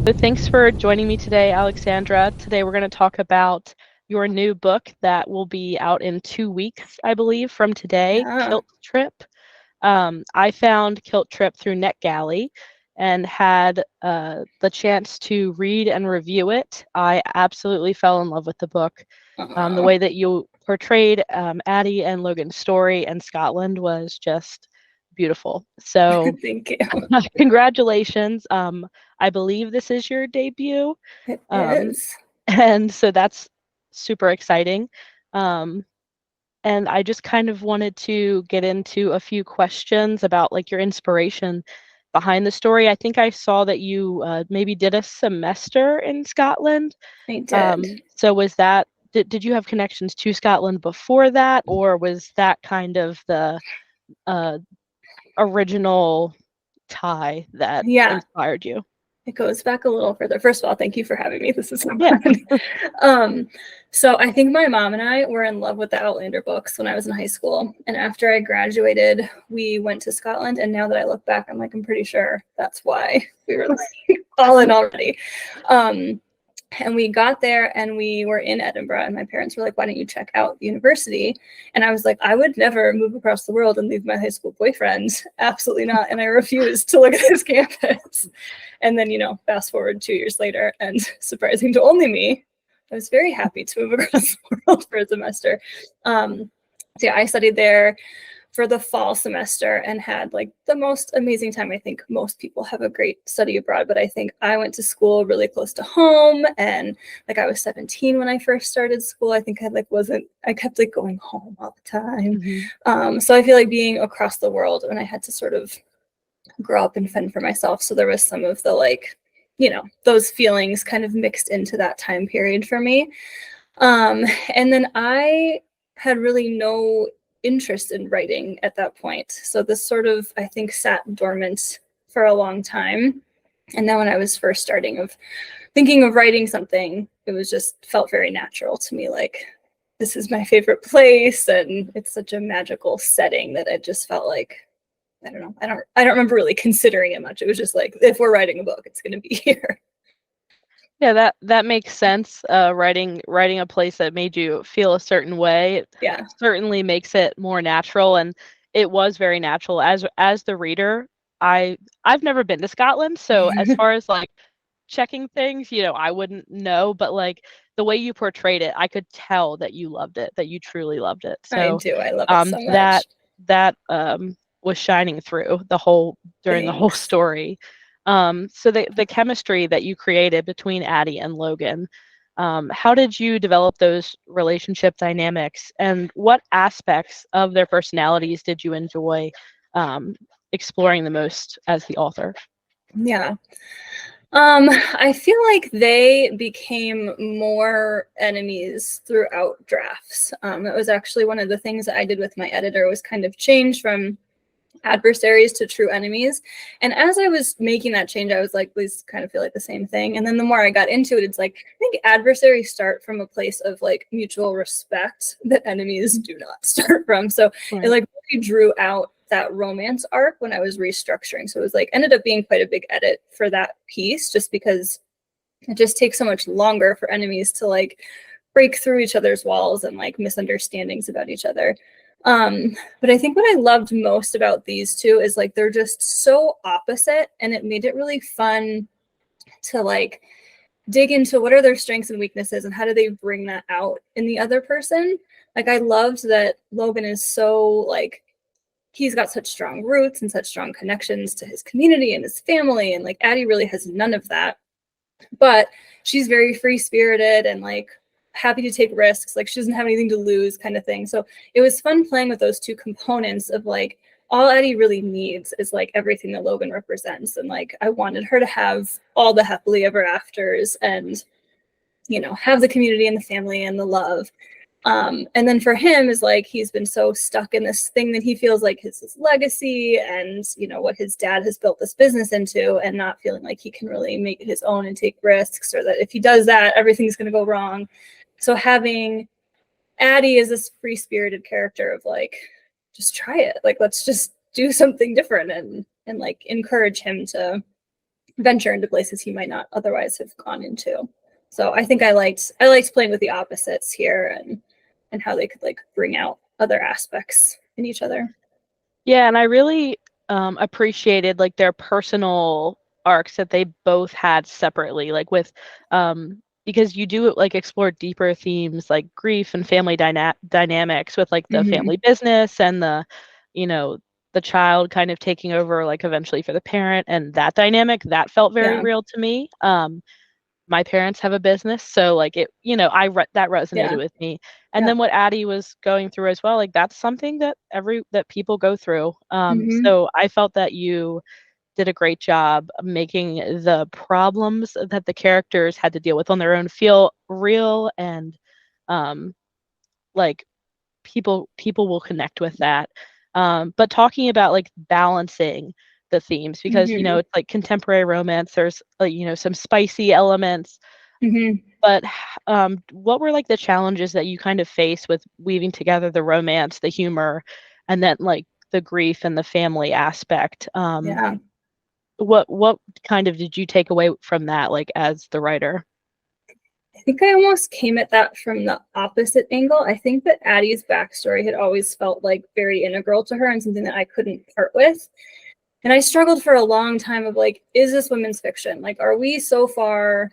So thanks for joining me today, Alexandra. Today we're going to talk about your new book that will be out in 2 weeks, I believe, from today, Yeah. Kilt Trip. I found Kilt Trip through NetGalley and had the chance to read and review it. I absolutely fell in love with the book. The way that you portrayed Addie and Logan's story in Scotland was just beautiful. So Thank you. congratulations. I believe this is your debut. It Um, is. and so that's super exciting. And I just kind of wanted to get into a few questions about like your inspiration behind the story. I think I saw that you maybe did a semester in Scotland. I did. So was that, did you have connections to Scotland before that, or was that kind of the uh, original tie that Yeah, inspired you? it goes back a little further. First of all, thank you for having me. This is so Yeah. fun. So I think my mom and I were in love with the Outlander books when I was in high school. And after I graduated, we went to Scotland. And now that I look back, I'm like, I'm pretty sure that's why we were like all in already. And we got there and we were in Edinburgh, and my parents were like, why don't you check out the university? And I was like, I would never move across the world and leave my high school boyfriend. Absolutely not. And I refused to look at this campus. And then, fast forward 2 years later, and surprising to only me, I was very happy to move across the world for a semester. So yeah, I studied there for the fall semester and had like the most amazing time. I think most people have a great study abroad, but I think I went to school really close to home, and like I was 17 when I first started school. I think I kept like going home all the time. Mm-hmm. So I feel like being across the world, and I had to sort of grow up and fend for myself. So there was some of the like, those feelings kind of mixed into that time period for me. And then I had really no interest in writing at that point. So this sort of, I think, sat dormant for a long time. And then when I was first thinking of writing something, it was just felt very natural to me. Like, this is my favorite place, and it's such a magical setting that it just felt like, I don't know. I don't remember really considering it much. It was just like, if we're writing a book, it's going to be here. Yeah, that makes sense. Writing a place that made you feel a certain way, it Yeah. certainly makes it more natural, and it was very natural. As the reader, I've never been to Scotland, so as far as like checking things, I wouldn't know, but like the way you portrayed it, I could tell that you loved it, that you truly loved it. I So do. I love it so that much. was shining through during the whole Thanks. story. So the chemistry that you created between Addie and Logan, how did you develop those relationship dynamics, and what aspects of their personalities did you enjoy exploring the most as the author? Yeah. I feel like they became more enemies throughout drafts. It was actually one of the things that I did with my editor, was kind of change from adversaries to true enemies. And as I was making that change, I was like, these kind of feel like the same thing. And then the more I got into it, it's like, I think adversaries start from a place of like mutual respect that enemies do not start from. So Right. it like really drew out that romance arc when I was restructuring. So it was like, ended up being quite a big edit for that piece, just because it just takes so much longer for enemies to like break through each other's walls and like misunderstandings about each other. But I think what I loved most about these two is like they're just so opposite, and it made it really fun to like dig into what are their strengths and weaknesses and how do they bring that out in the other person. Like I loved that Logan is so like, he's got such strong roots and such strong connections to his community and his family, and like Addie really has none of that, but she's very free spirited and like happy to take risks. Like she doesn't have anything to lose, kind of thing. So it was fun playing with those two components of like, all Addie really needs is like everything that Logan represents. And like, I wanted her to have all the happily ever afters and, have the community and the family and the love. And then for him is like, he's been so stuck in this thing that he feels like his legacy and, what his dad has built this business into, and not feeling like he can really make it his own and take risks, or that if he does that, everything's going to go wrong. So having Addie as this free-spirited character of like, just try it. Like, let's just do something different, and like encourage him to venture into places he might not otherwise have gone into. So I think I liked playing with the opposites here and how they could like bring out other aspects in each other. Yeah, and I really appreciated like their personal arcs that they both had separately, like with because you do like explore deeper themes like grief and family dynamics with like the family business and the, you know, the child kind of taking over like eventually for the parent, and that dynamic that felt very Yeah. real to me. My parents have a business, so like it, you know, that resonated Yeah. with me. And Yeah. then what Addie was going through as well, like that's something that that people go through. Mm-hmm. So I felt that you did a great job making the problems that the characters had to deal with on their own feel real, and um like people will connect with that. But talking about like balancing the themes, because you know Mm-hmm. it's like contemporary romance, there's you know, some spicy elements, Mm-hmm. but what were like the challenges that you kind of face with weaving together the romance, the humor, and then like the grief and the family aspect? Yeah. What kind of did you take away from that, like as the writer? I think I almost came at that from the opposite angle. I think that Addie's backstory had always felt like very integral to her and something that I couldn't part with. And I struggled for a long time of like, is this women's fiction? Like, are we so far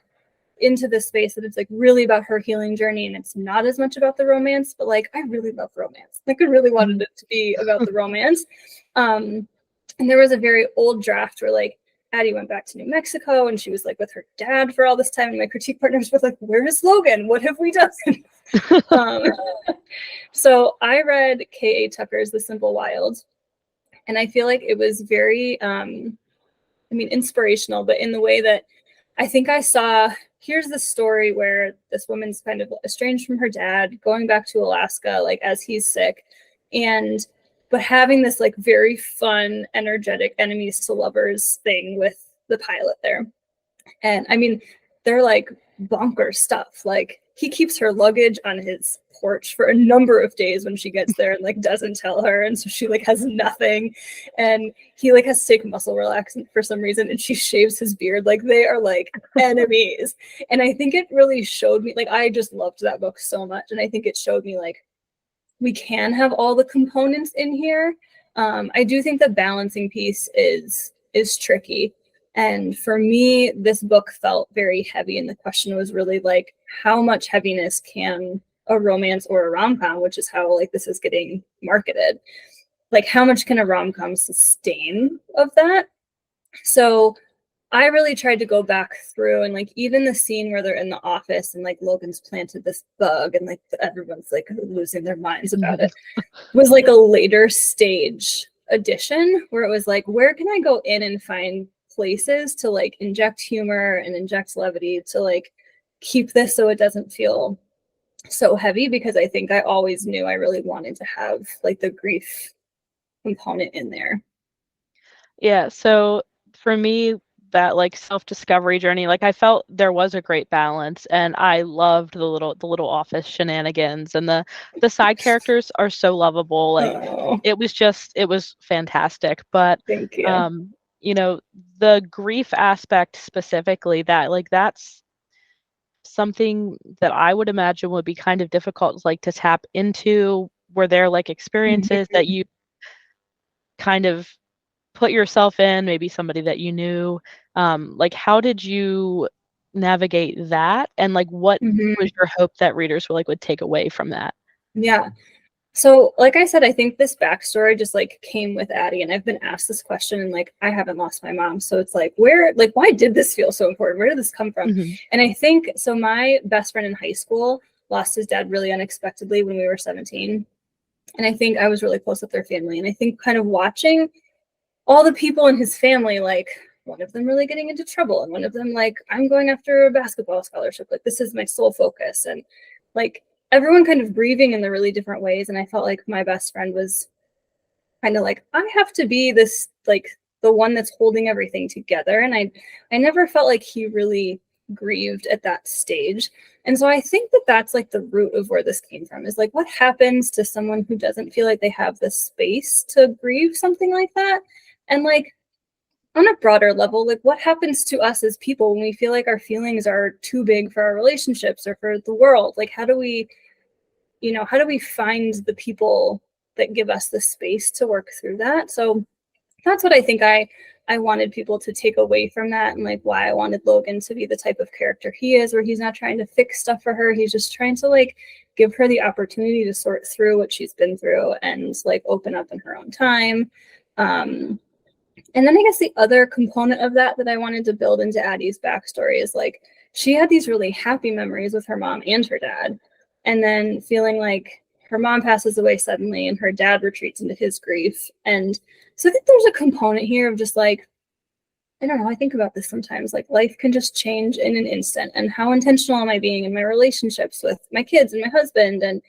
into this space that it's like really about her healing journey and it's not as much about the romance? But like, I really love romance. Like, I really wanted it to be about the romance. And there was a very old draft where like Addie went back to New Mexico and she was like with her dad for all this time. And my critique partners were like, where is Logan? What have we done? um, so I read K.A. Tucker's The Simple Wild. And I feel like it was very, inspirational, but in the way that I think I saw, here's the story where this woman's kind of estranged from her dad, going back to Alaska, like as he's sick, but having this like very fun, energetic enemies to lovers thing with the pilot there. And I mean, they're like bonkers stuff. Like he keeps her luggage on his porch for a number of days when she gets there and like doesn't tell her. And so she like has nothing. And he like has to take muscle relaxant for some reason. And she shaves his beard. Like they are like enemies. And I think it really showed me, like, I just loved that book so much. And I think it showed me like, we can have all the components in here. I do think the balancing piece is tricky. And for me, this book felt very heavy. And the question was really like, how much heaviness can a romance or a rom-com, which is how like this is getting marketed, like how much can a rom-com sustain of that? So I really tried to go back through and like even the scene where they're in the office and like Logan's planted this bug and like everyone's like losing their minds about it was like a later stage addition where it was like, where can I go in and find places to like inject humor and inject levity to like keep this so it doesn't feel so heavy? Because I think I always knew I really wanted to have like the grief component in there. Yeah, so for me, that like self-discovery journey, like I felt there was a great balance, and I loved the little office shenanigans, and the side characters are so lovable. Like Oh, it was fantastic. But thank you. um, you know, the grief aspect specifically, that like that's something that I would imagine would be kind of difficult like to tap into. Were there like experiences that you kind of put yourself in, maybe somebody that you knew? Like how did you navigate that, and like what Mm-hmm. was your hope that readers would take away from that? Yeah. So, like I said, I think this backstory just like came with Addie, and I've been asked this question, and like I haven't lost my mom, so it's like, why did this feel so important? Where did this come from? Hmm. And I think so. My best friend in high school lost his dad really unexpectedly when we were 17, and I think I was really close with their family, and I think kind of watching all the people in his family, like one of them really getting into trouble, and one of them like, I'm going after a basketball scholarship, like this is my sole focus, and like everyone kind of grieving in the really different ways. And I felt like my best friend was kind of like, I have to be this like the one that's holding everything together. And I never felt like he really grieved at that stage. And so I think that that's like the root of where this came from, is like what happens to someone who doesn't feel like they have the space to grieve something like that. And like on a broader level, like what happens to us as people when we feel like our feelings are too big for our relationships or for the world? Like, how do we find the people that give us the space to work through that? So that's what I think I wanted people to take away from that, and like why I wanted Logan to be the type of character he is, where he's not trying to fix stuff for her. He's just trying to like give her the opportunity to sort through what she's been through and like open up in her own time. And then I guess the other component of that I wanted to build into Addie's backstory is like she had these really happy memories with her mom and her dad, and then feeling like her mom passes away suddenly and her dad retreats into his grief. And so I think there's a component here of just like, I don't know, I think about this sometimes, like life can just change in an instant, and how intentional am I being in my relationships with my kids and my husband, and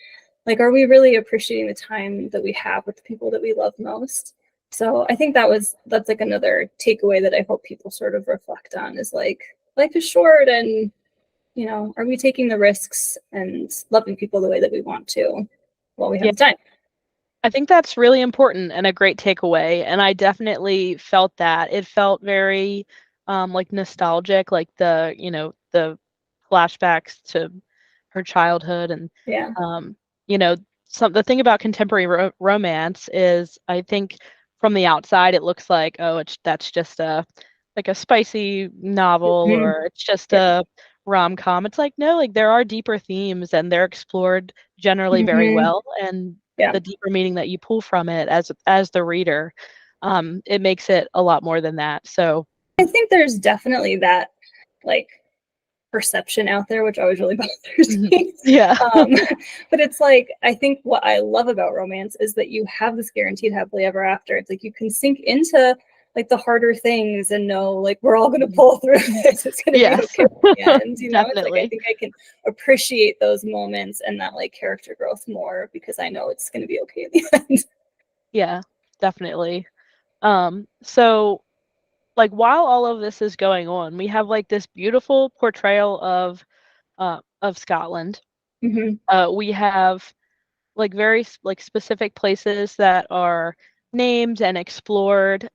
like, are we really appreciating the time that we have with the people that we love most? So I think that's like another takeaway that I hope people sort of reflect on, is like, life is short, and are we taking the risks and loving people the way that we want to while we have the time? I think that's really important and a great takeaway. And I definitely felt that. It felt very like nostalgic, like the flashbacks to her childhood. And, Yeah. the thing about contemporary romance is, I think from the outside, it looks like, oh, that's just a spicy novel, Mm-hmm. or it's just a rom-com. It's like, no, like there are deeper themes, and they're explored generally very well. And the deeper meaning that you pull from it as the reader, it makes it a lot more than that. So I think there's definitely that like perception out there, which always really bothers me. Yeah. But it's like, I think what I love about romance is that you have this guaranteed happily ever after. It's like you can sink into like the harder things and know like we're all going to pull through this. It's going to be okay at the end. It's like, I think I can appreciate those moments and that like character growth more, because I know it's going to be okay at the end. Yeah, definitely. So like while all of this is going on, we have like this beautiful portrayal of Scotland. Mm-hmm. We have like very like specific places that are named and explored.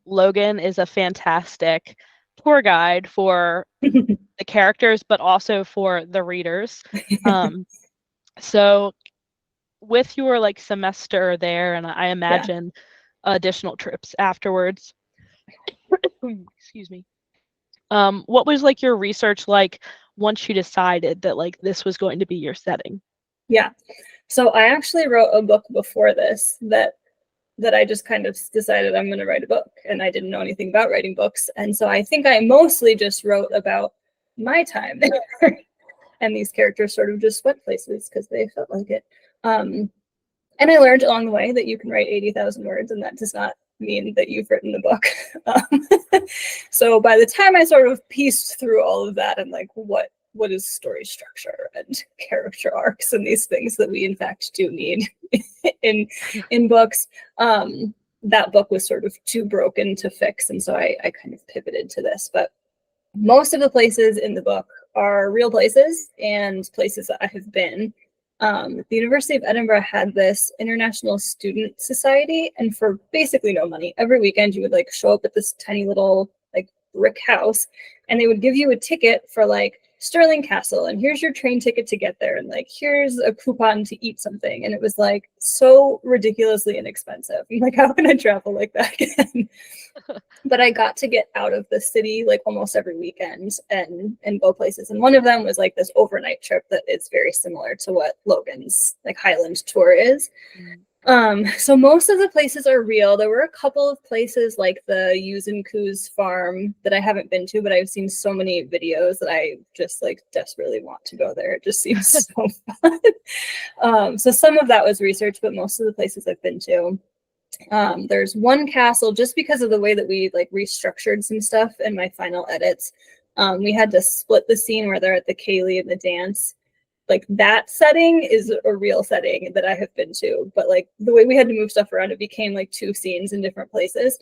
Logan is a fantastic tour guide for the characters, but also for the readers. So with your like semester there, and I imagine additional trips afterwards. Excuse me. What was like your research like once you decided that like this was going to be your setting? Yeah. So I actually wrote a book before this that I just kind of decided I'm going to write a book, and I didn't know anything about writing books. And so I think I mostly just wrote about my time there. And these characters sort of just went places because they felt like it. And I learned along the way that you can write 80,000 words, and that does not mean that you've written the book. So by the time I sort of pieced through all of that and like what is story structure and character arcs and these things that we in fact do need in books, that book was sort of too broken to fix, and so I kind of pivoted to this. But most of the places in the book are real places and places that I have been. The University of Edinburgh had this International Student Society, and for basically no money, every weekend you would like show up at this tiny little like brick house, and they would give you a ticket for like Stirling Castle, and here's your train ticket to get there, and like here's a coupon to eat something. And it was like so ridiculously inexpensive. I'm like, how can I travel like that again? But I got to get out of the city like almost every weekend and go places. And one of them was like this overnight trip that is very similar to what Logan's like Highland tour is. So most of the places are real. There were a couple of places like the Yuzenku's farm that I haven't been to, but I've seen so many videos that I just like desperately want to go there. It just seems so fun. So some of that was research, but most of the places I've been to. There's one castle, just because of the way that we like restructured some stuff in my final edits. We had to split the scene where they're at the Kiley and the dance. Like that setting is a real setting that I have been to, but like the way we had to move stuff around, it became like two scenes in different places.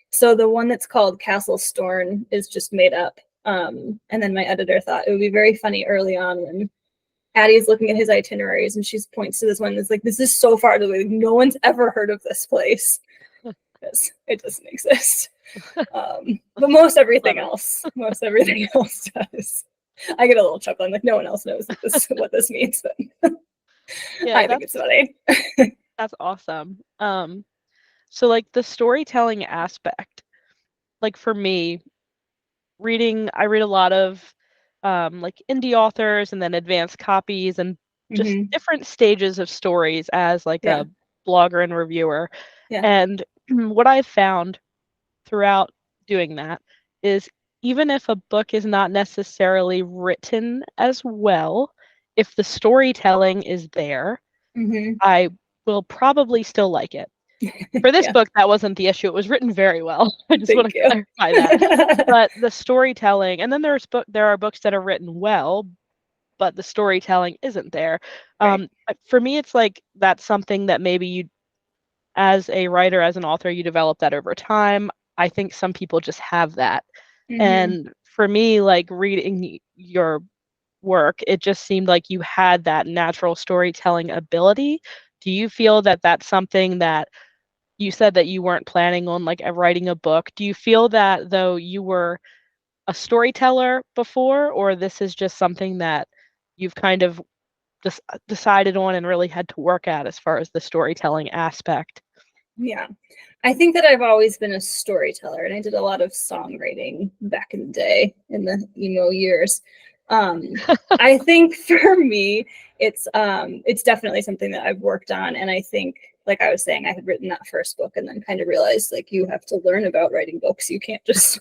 So the one that's called Castle Storn is just made up. And then my editor thought it would be very funny early on when Addie's looking at his itineraries and she points to this one that's like, this is so far away. Like, no one's ever heard of this place because it doesn't exist. But most everything else does. I get a little chuckle. I'm like, no one else knows what this means, but Yeah, I think it's funny. That's awesome. So like the storytelling aspect, like for me, I read a lot of like indie authors and then advanced copies and just different stages of stories as like Yeah. a blogger and reviewer. Yeah. And what I've found throughout doing that is even if a book is not necessarily written as well, if the storytelling is there, I will probably still like it. For this book, that wasn't the issue. It was written very well. I just want to clarify that. But the storytelling, and then there are books that are written well, but the storytelling isn't there. Right. For me, it's like that's something that maybe you, as a writer, as an author, you develop that over time. I think some people just have that. And for me, like reading your work, it just seemed like you had that natural storytelling ability. Do you feel that that's something that you said that you weren't planning on like writing a book? Do you feel that though you were a storyteller before, or this is just something that you've kind of just decided on and really had to work at as far as the storytelling aspect? Yeah. I think that I've always been a storyteller, and I did a lot of songwriting back in the day in the emo years. I think for me, it's definitely something that I've worked on, and I think, like I was saying, I had written that first book and then kind of realized like you have to learn about writing books. You can't just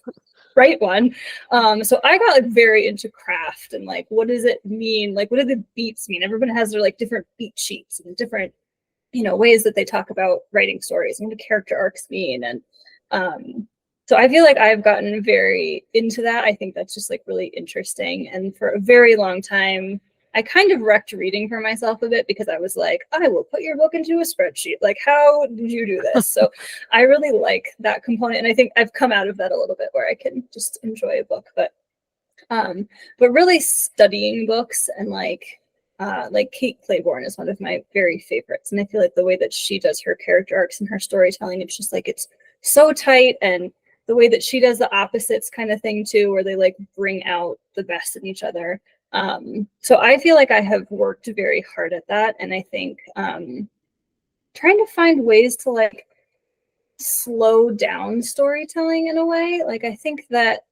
write one. So I got like very into craft and like what does it mean? Like what do the beats mean? Everyone has their like different beat sheets and different ways that they talk about writing stories and what do character arcs mean. And so I feel like I've gotten very into that. I think that's just like really interesting. And for a very long time, I kind of wrecked reading for myself a bit because I was like, I will put your book into a spreadsheet. Like, how did you do this? So I really like that component. And I think I've come out of that a little bit where I can just enjoy a book. But really studying books and like Kate Claiborne is one of my very favorites. And I feel like the way that she does her character arcs and her storytelling, it's just like, it's so tight. And the way that she does the opposites kind of thing too, where they like bring out the best in each other. So I feel like I have worked very hard at that. And I think trying to find ways to like slow down storytelling in a way. Like I think that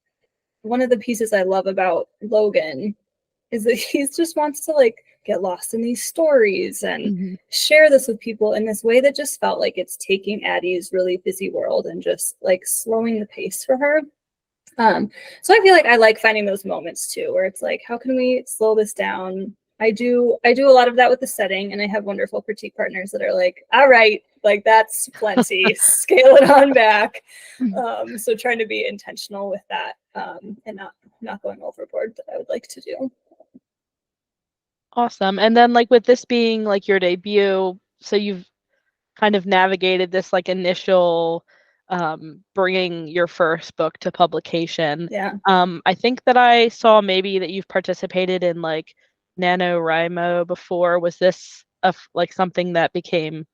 one of the pieces I love about Logan is that he just wants to like get lost in these stories and share this with people in this way that just felt like it's taking Addie's really busy world and just like slowing the pace for her. So I feel like I like finding those moments too, where it's like, how can we slow this down? I do a lot of that with the setting, and I have wonderful critique partners that are like, all right, like that's plenty, scale it on back. So trying to be intentional with that and not going overboard that I would like to do. Awesome. And then like with this being like your debut, so you've kind of navigated this like initial bringing your first book to publication. Yeah. I think that I saw maybe that you've participated in like NaNoWriMo before. Was this like something that became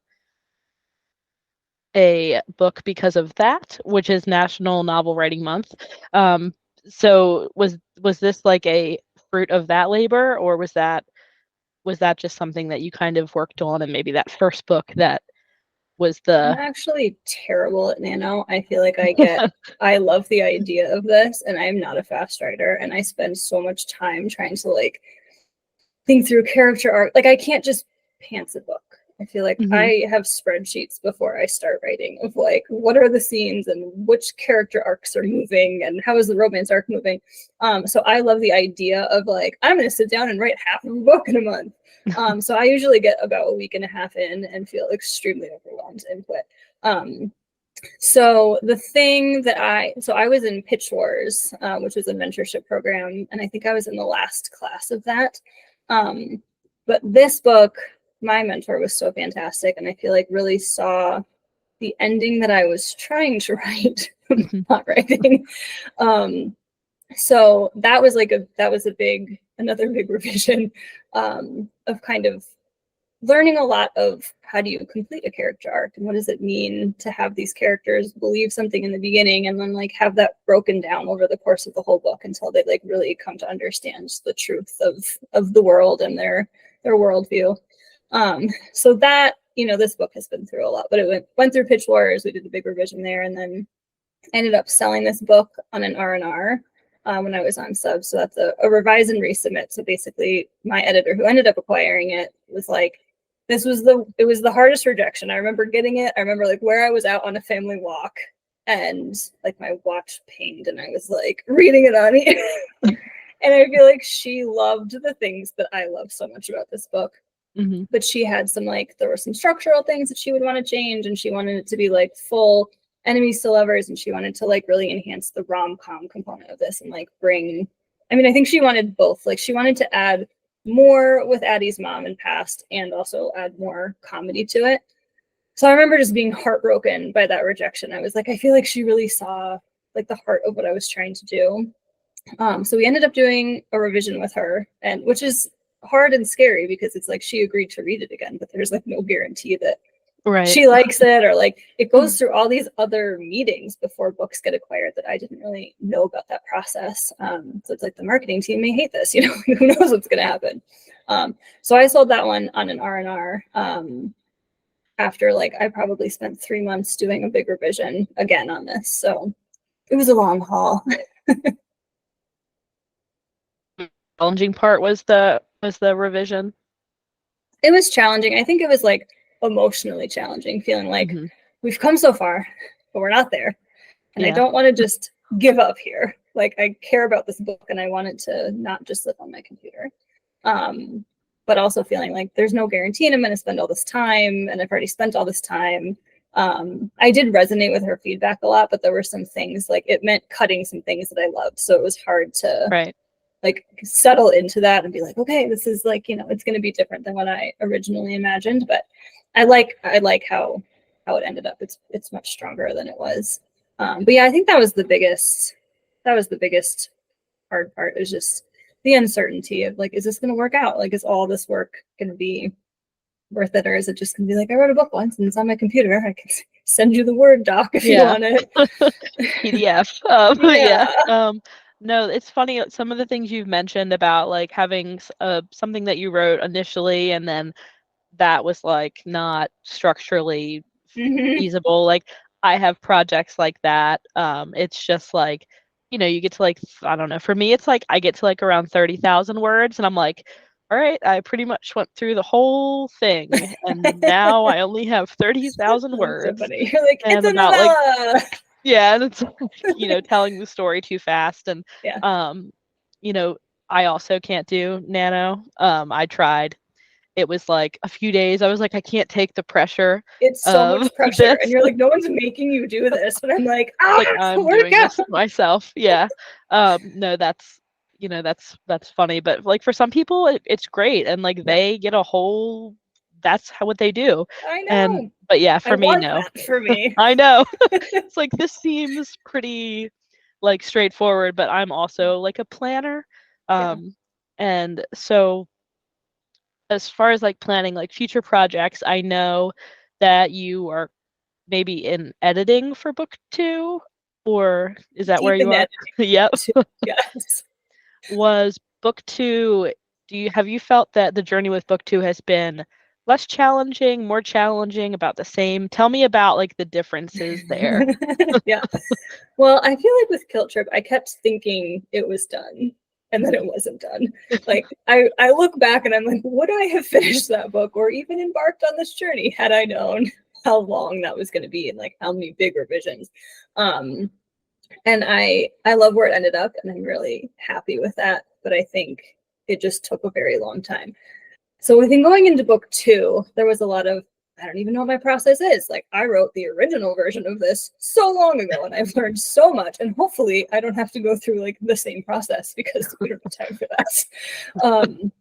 a book because of that, which is National Novel Writing Month? So was this like a fruit of that labor, or was that just something that you kind of worked on and maybe that first book that was I'm the actually terrible at nano. I feel like I love the idea of this, and I'm not a fast writer, and I spend so much time trying to like think through character arc. Like I can't just pants a book. I feel like I have spreadsheets before I start writing of like what are the scenes and which character arcs are moving and how is the romance arc moving. So I love the idea of like I'm going to sit down and write half of a book in a month. So I usually get about a week and a half in and feel extremely overwhelmed to input. So the thing that I was in Pitch Wars, which was a mentorship program, and I think I was in the last class of that. But this book, my mentor was so fantastic, and I feel like really saw the ending that I was trying to write, not writing. So that was like another big revision of kind of learning a lot of how do you complete a character arc and what does it mean to have these characters believe something in the beginning and then like have that broken down over the course of the whole book until they like really come to understand the truth of the world and their worldview. So that, you know, this book has been through a lot, but it went through Pitch Wars. We did a big revision there, and then ended up selling this book on an R&R when I was on sub. So that's a revise and resubmit. So basically my editor who ended up acquiring it was like, it was the hardest rejection. I remember getting it. I remember like where I was out on a family walk and like my watch pinged and I was like reading it on here. And I feel like she loved the things that I love so much about this book. Mm-hmm. But she had some like, there were some structural things that she would want to change, and she wanted it to be like full enemies to lovers, and she wanted to like really enhance the rom-com component of this and like bring, I mean, I think she wanted both. Like she wanted to add more with Addie's mom and past and also add more comedy to it. So I remember just being heartbroken by that rejection. I was like, I feel like she really saw like the heart of what I was trying to do. So we ended up doing a revision with her, and which is hard and scary because it's like she agreed to read it again, but there's like no guarantee that she likes it, or like it goes through all these other meetings before books get acquired that I didn't really know about that process. So it's like the marketing team may hate this, you know, who knows what's going to happen. So I sold that one on an R&R after like I probably spent 3 months doing a big revision again on this. So it was a long haul. Challenging part was the revision. It was challenging. I think it was like emotionally challenging, feeling like we've come so far, but we're not there. And I don't want to just give up here. Like I care about this book and I want it to not just live on my computer. But also feeling like there's no guarantee and I'm going to spend all this time, and I've already spent all this time. I did resonate with her feedback a lot, but there were some things like it meant cutting some things that I loved. So it was hard to like settle into that and be like, okay, this is like, you know, it's going to be different than what I originally imagined. But I like how it ended up. It's much stronger than it was. But yeah, I think that was the biggest hard part, is just the uncertainty of like, is this going to work out? Like, is all this work going to be worth it? Or is it just going to be like, I wrote a book once and it's on my computer. I can send you the Word doc if you want it. PDF. No, it's funny. Some of the things you've mentioned about like having something that you wrote initially and then that was like not structurally feasible. Like I have projects like that. It's just like, you know, you get to like, I don't know, for me, it's like I get to like around 30,000 words and I'm like, all right, I pretty much went through the whole thing and now I only have 30,000 words. So funny. You're like, and it's a novella. Like, yeah, and it's you know, telling the story too fast, and you know, I also can't do nano. I tried. It was like a few days. I was like, I can't take the pressure. It's so much pressure, and you're like, no one's making you do this, but I'm like, I'm doing this myself. Yeah. No, that's, you know, that's funny, but like for some people, it's great, and like they get a whole. That's what they do. I know. And but yeah, for me, no. For me, I know. It's like this seems pretty like straightforward, but I'm also like a planner. And so as far as like planning like future projects, I know that you are maybe in editing for book 2, or is that where you are? Yep. Yes. Was book 2, have you felt that the journey with book 2 has been less challenging, more challenging, about the same? Tell me about like the differences there. Yeah. Well, I feel like with Kilt Trip, I kept thinking it was done, and then it wasn't done. Like I look back and I'm like, would I have finished that book or even embarked on this journey had I known how long that was going to be and like how many big revisions? And I love where it ended up, and I'm really happy with that. But I think it just took a very long time. So within going into book 2, there was a lot of, I don't even know what my process is. Like I wrote the original version of this so long ago, and I've learned so much, and hopefully I don't have to go through like the same process because we don't have time for that.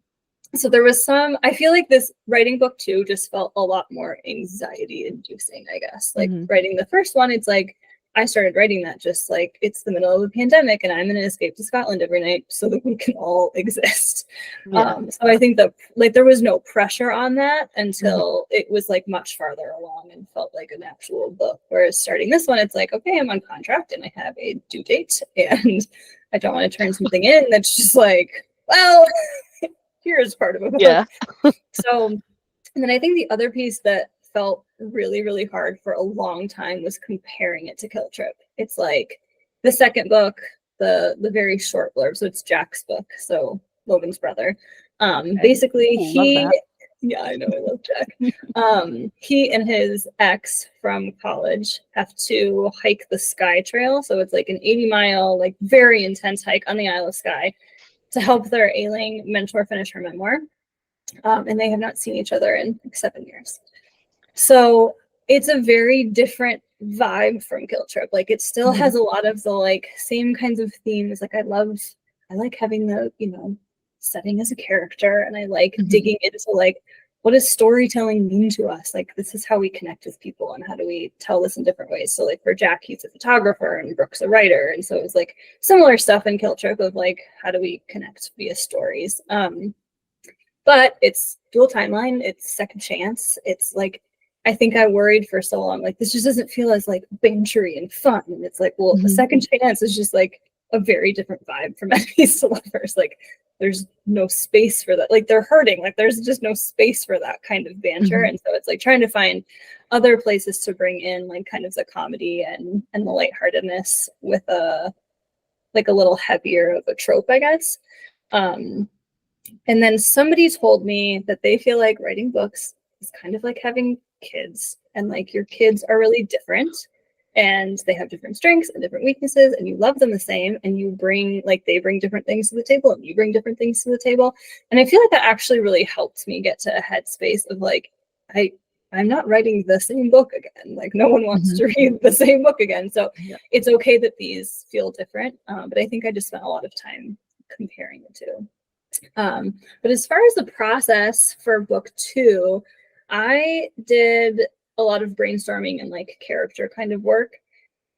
So there was I feel like this writing book 2 just felt a lot more anxiety inducing, I guess. Like writing the first one, it's like, I started writing that just like it's the middle of a pandemic and I'm going to escape to Scotland every night so that we can all exist. Yeah. So I think that like there was no pressure on that Mhm. until it was like much farther along and felt like an actual book. Whereas starting this one, it's like, okay, I'm on contract and I have a due date and I don't want to turn something in that's just like, well, here's part of a book. Yeah. So, and then I think the other piece that felt really, really hard for a long time was comparing it to Kilt Trip. It's like the second book, the very short blurb. So it's Jack's book, so Logan's brother. Basically, Ooh, love he, that. yeah, I know, I love Jack. He and his ex from college have to hike the Sky Trail. So it's like an 80-mile, like very intense hike on the Isle of Skye to help their ailing mentor finish her memoir. And they have not seen each other in like 7 years. So it's a very different vibe from Kilt Trip. Like it still has a lot of the like same kinds of themes. Like I like having the, setting as a character, and I like digging into like what does storytelling mean to us? Like this is how we connect with people and how do we tell this in different ways. So like for Jack, he's a photographer and Brooke's a writer. And so it was like similar stuff in Kilt Trip of like how do we connect via stories. But it's dual timeline, it's second chance. It's like I think I worried for so long, like this just doesn't feel as like bantery and fun. And it's like, well, a second chance is just like a very different vibe from enemies to lovers. Like there's no space for that. Like they're hurting. Like there's just no space for that kind of banter. And so it's like trying to find other places to bring in like kind of the comedy and the lightheartedness with a like a little heavier of a trope, I guess. And then somebody told me that they feel like writing books is kind of like having kids, and like your kids are really different and they have different strengths and different weaknesses, and you love them the same, and you bring like they bring different things to the table and you bring different things to the table. And I feel like that actually really helped me get to a headspace of like I'm not writing the same book again. Like no one wants to read the same book again. So it's okay that these feel different. But I think I just spent a lot of time comparing the two. But as far as the process for book 2, I did a lot of brainstorming and like character kind of work.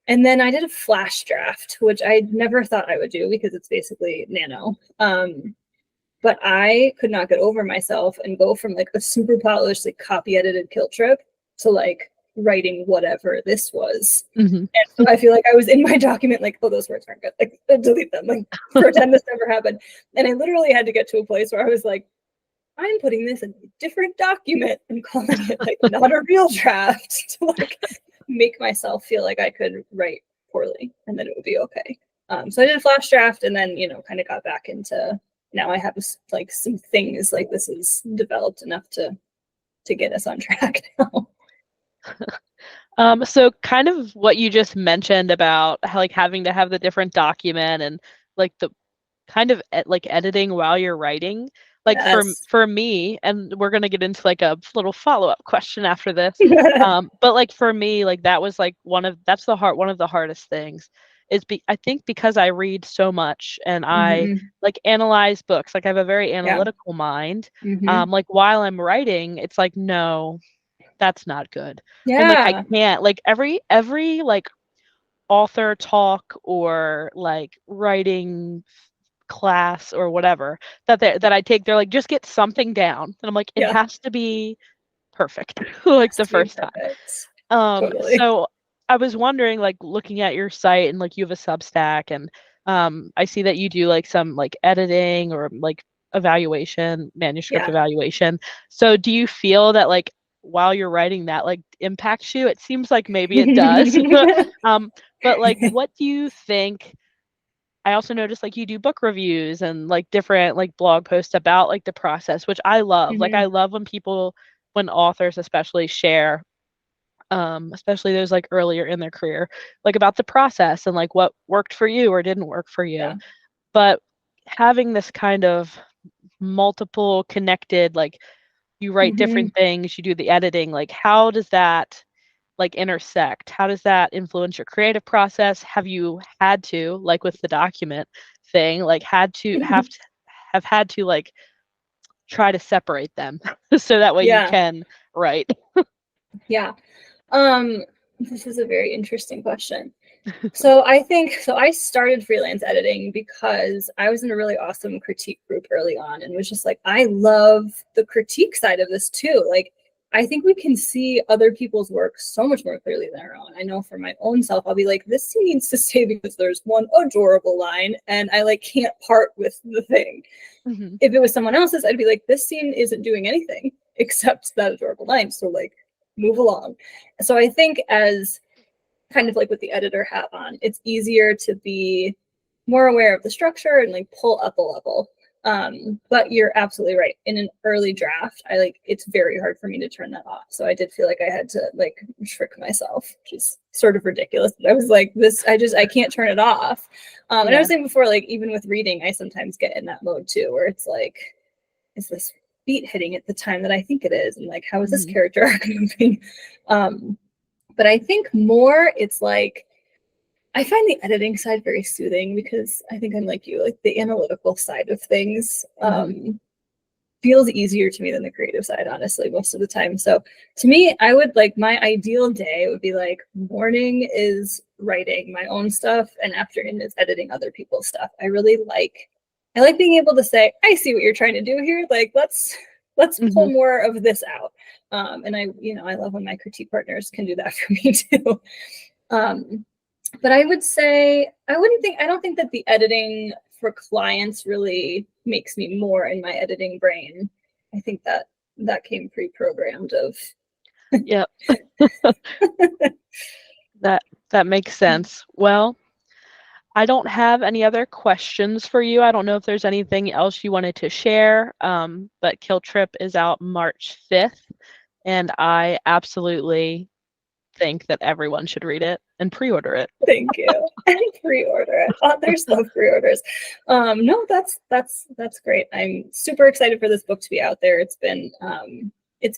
And then I did a flash draft, which I never thought I would do because it's basically nano. But I could not get over myself and go from like a super polished, like copy edited Kilt Trip to like writing whatever this was. And so I feel like I was in my document like, oh, those words aren't good. Like delete them, like pretend this never happened. And I literally had to get to a place where I was like, I'm putting this in a different document and calling it like not a real draft to like make myself feel like I could write poorly and then it would be okay. So I did a flash draft and then, kind of got back into, now I have like some things like this is developed enough to get us on track now. So kind of what you just mentioned about how like having to have the different document and like the kind of like editing while you're writing, like for me, and we're gonna get into like a little follow-up question after this. But like for me, like that was like one of the hardest things is I think because I read so much and I like analyze books, like I have a very analytical mind. Like while I'm writing, it's like, no, that's not good. And like I can't like every like author talk or like writing class or whatever that I take, they're like, just get something down. And I'm like, it has to be perfect, like the first time. Totally. So I was wondering, like looking at your site and like you have a Substack and I see that you do like some like editing or like manuscript evaluation. So do you feel that like while you're writing that like impacts you? It seems like maybe it does. But like what do you think? I also noticed like you do book reviews and like different like blog posts about like the process, which I love. Like I love when authors especially share, especially those like earlier in their career, like about the process and like what worked for you or didn't work for you. But having this kind of multiple connected, like you write different things, you do the editing, like how does that like intersect? How does that influence your creative process? Have you had to, like with the document thing, like have had to like try to separate them so that way you can write? This is a very interesting question. So I started freelance editing because I was in a really awesome critique group early on and was just like, I love the critique side of this too. Like, I think we can see other people's work so much more clearly than our own. I know for my own self, I'll be like, this scene needs to stay because there's one adorable line and I like can't part with the thing. Mm-hmm. If it was someone else's, I'd be like, this scene isn't doing anything except that adorable line. So like, move along. So I think as kind of like with the editor hat on, it's easier to be more aware of the structure and like pull up a level. But you're absolutely right. In an early draft, it's very hard for me to turn that off. So I did feel like I had to like trick myself, which is sort of ridiculous. But I was like, I can't turn it off. And I was saying before, like even with reading, I sometimes get in that mode too, where it's like, is this beat hitting at the time that I think it is? And like, how is this character arc moving? But I think more it's like, I find the editing side very soothing because I think I'm like you, like the analytical side of things feels easier to me than the creative side, honestly, most of the time. So to me, I would like my ideal day would be like morning is writing my own stuff and afternoon is editing other people's stuff. I like being able to say, I see what you're trying to do here. Like, let's pull more of this out. And I love when my critique partners can do that for me too. But I would say, I don't think that the editing for clients really makes me more in my editing brain. I think that came pre-programmed of. Yep. That makes sense. Well, I don't have any other questions for you. I don't know if there's anything else you wanted to share, but Kilt Trip is out March 5th, and I absolutely think that everyone should read it and pre-order it. Thank you. And pre-order it. Oh, there's no pre-orders. No, that's great. I'm super excited for this book to be out there. It's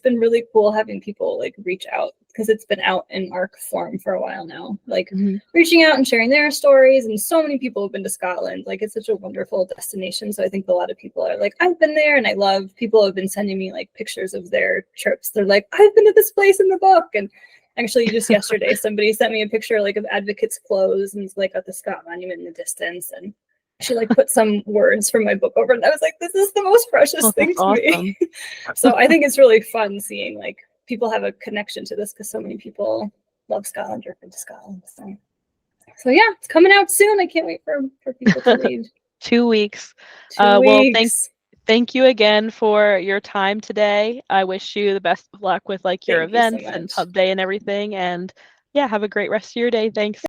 been really cool having people like reach out because it's been out in ARC form for a while now, like reaching out and sharing their stories. And so many people have been to Scotland. Like, it's such a wonderful destination. So I think a lot of people are like, I've been there, and I love people have been sending me like pictures of their trips. They're like, I've been to this place in the book. And actually, just yesterday, somebody sent me a picture like of Advocate's Close and it's like at the Scott Monument in the distance. And she like put some words from my book over, and I was like, this is the most precious thing to me. So I think it's really fun seeing like people have a connection to this because so many people love Scotland or have been to Scotland. So yeah, it's coming out soon. I can't wait for people to read. 2 weeks. 2 weeks. Well, thank you again for your time today. I wish you the best of luck with like your events and pub day and everything. And yeah, have a great rest of your day. Thanks.